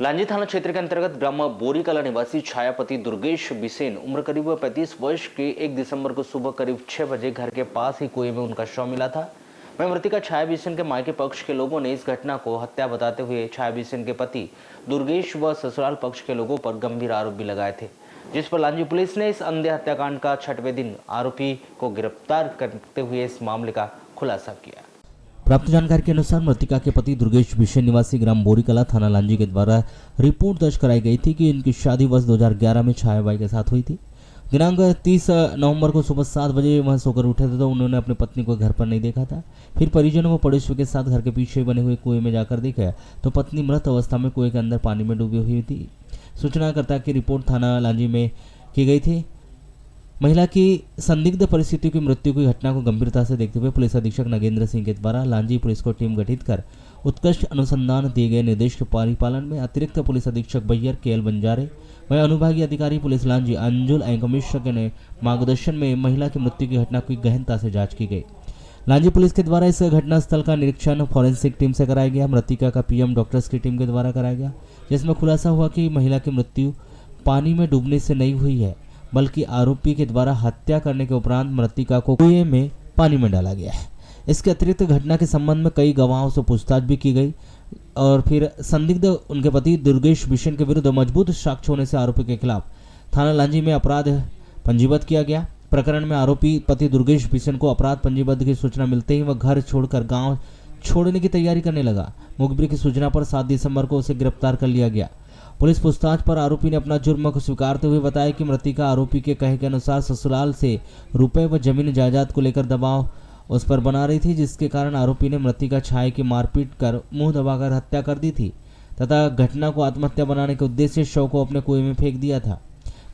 लांजी थाना क्षेत्र के अंतर्गत ग्राम बोरी कला निवासी छायापति दुर्गेश बिसेन उम्र करीब 35 वर्ष के 1 दिसंबर को सुबह करीब 6 बजे घर के पास ही कुएं में उनका शव मिला था। वहीं मृतिका छाया बिसेन के मायके पक्ष के लोगों ने इस घटना को हत्या बताते हुए छाया बिसेन के पति दुर्गेश व ससुराल पक्ष के लोगों पर गंभीर आरोप भी लगाए थे, जिस पर लांजी पुलिस ने इस अंधे हत्याकांड का 6वें दिन आरोपी को गिरफ्तार करते हुए इस मामले का खुलासा किया। प्राप्त जानकारी के अनुसार मृतिका के पति दुर्गेश बिसेन निवासी ग्राम बोरीकला थाना लांजी के द्वारा रिपोर्ट दर्ज कराई गई थी कि इनकी शादी वर्ष 2011 में छायाबाई के साथ हुई थी। दिनांक 30 नवंबर को सुबह 7 बजे वह सोकर उठे थे तो उन्होंने अपनी पत्नी को घर पर नहीं देखा था। फिर परिजनों व पड़ोसियों के साथ घर के पीछे बने हुए कुएं में जाकर देखा तो पत्नी मृत अवस्था में कुएं के अंदर पानी में डूबी हुई थी। सूचनाकर्ता की रिपोर्ट थाना लांजी में की गई थी। महिला की संदिग्ध परिस्थितियों की मृत्यु की घटना को गंभीरता से देखते हुए पुलिस अधीक्षक नगेंद्र सिंह के द्वारा लांजी पुलिस को टीम गठित कर उत्कृष्ट अनुसंधान दिए गए निर्देश के परिपालन में अतिरिक्त पुलिस अधीक्षक बैयर केएल बंजारे वह अनुभागीय अधिकारी पुलिस लांजी अंजुल एवं कमिश्नर के मार्गदर्शन में महिला की मृत्यु की घटना की गहनता से जांच की गई। लांजी पुलिस के द्वारा इस घटनास्थल का निरीक्षण फॉरेंसिक टीम से कराया गया। मृतिका का पीएम डॉक्टर्स की टीम के द्वारा कराया गया, जिसमें खुलासा हुआ कि महिला की मृत्यु पानी में डूबने से नहीं हुई है, बल्कि आरोपी के द्वारा हत्या करने के उपरांत मृतिका को कुएं में पानी में डाला गया है। इसके अतिरिक्त घटना के संबंध में कई गवाहों से पूछताछ भी की गई और फिर संदिग्ध उनके पति दुर्गेश बिसेन के विरुद्ध मजबूत साक्ष्य होने से आरोपी के खिलाफ थाना लांजी में अपराध पंजीबद्ध किया गया। प्रकरण में आरोपी पति दुर्गेश बिसेन को अपराध पंजीबद्ध की सूचना मिलते ही वह घर छोड़कर गाँव छोड़ने की तैयारी करने लगा। मुखबिर की सूचना पर 7 दिसंबर को उसे गिरफ्तार कर लिया गया। पुलिस पूछताछ पर आरोपी ने अपना जुर्म को स्वीकारते हुए बताया कि मृतिका आरोपी के कहे के अनुसार ससुराल से रुपए व जमीन जायदाद को लेकर दबाव उस पर बना रही थी, जिसके कारण आरोपी ने मृतिका छाया की मारपीट कर मुंह दबाकर हत्या कर दी थी तथा घटना को आत्महत्या बनाने के उद्देश्य से शव को अपने कुएं में फेंक दिया था।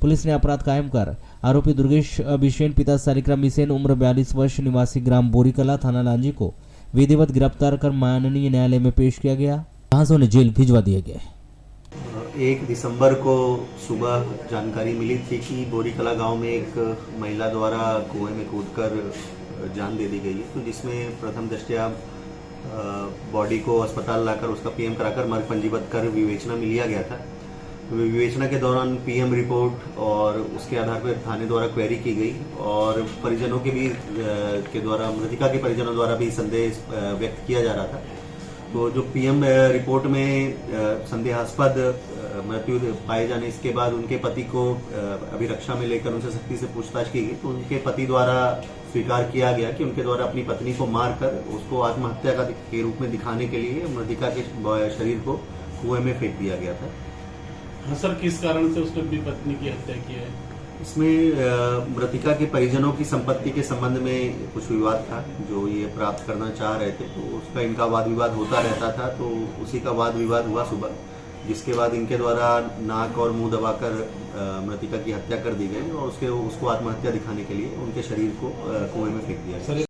पुलिस ने अपराध कायम कर आरोपी दुर्गेश बिसेन पिता सारिक्रम बिसेन उम्र 42 वर्ष निवासी ग्राम बोरीकला थाना लांजी को विधिवत गिरफ्तार कर माननीय न्यायालय में पेश किया गया, जहां से उन्हें जेल भिजवा दिया गया। 1 दिसंबर को सुबह जानकारी मिली थी कि बोरीकला गांव में एक महिला द्वारा कुएं में कूदकर जान दे दी गई है, तो जिसमें प्रथम दृष्टया बॉडी को अस्पताल लाकर उसका पीएम कराकर मर्ग पंजीबद्ध कर विवेचना में लिया गया था। विवेचना के दौरान पीएम रिपोर्ट और उसके आधार पर थाने द्वारा क्वेरी की गई और परिजनों के द्वारा मृतिका के परिजनों द्वारा भी संदेह व्यक्त किया जा रहा था। तो जो पीएम रिपोर्ट में संदेहास्पद मृत्यु पाए जाने इसके बाद उनके पति को अभिरक्षा में लेकर उनसे सख्ती से पूछताछ की गई, तो उनके पति द्वारा स्वीकार किया गया कि उनके द्वारा अपनी पत्नी को मारकर उसको आत्महत्या के रूप में दिखाने के लिए मृतिका के शरीर को कुएं में फेंक दिया गया था। हाँ सर, किस कारण से उसने अपनी पत्नी की हत्या की है? इसमें मृतिका के परिजनों की संपत्ति के संबंध में कुछ विवाद था जो ये प्राप्त करना चाह रहे थे, तो उसका इनका वाद विवाद होता रहता था। तो उसी का वाद विवाद हुआ सुबह, जिसके बाद इनके द्वारा नाक और मुंह दबाकर मृतिका की हत्या कर दी गई और उसको आत्महत्या दिखाने के लिए उनके शरीर को कुएं में फेंक दिया गया।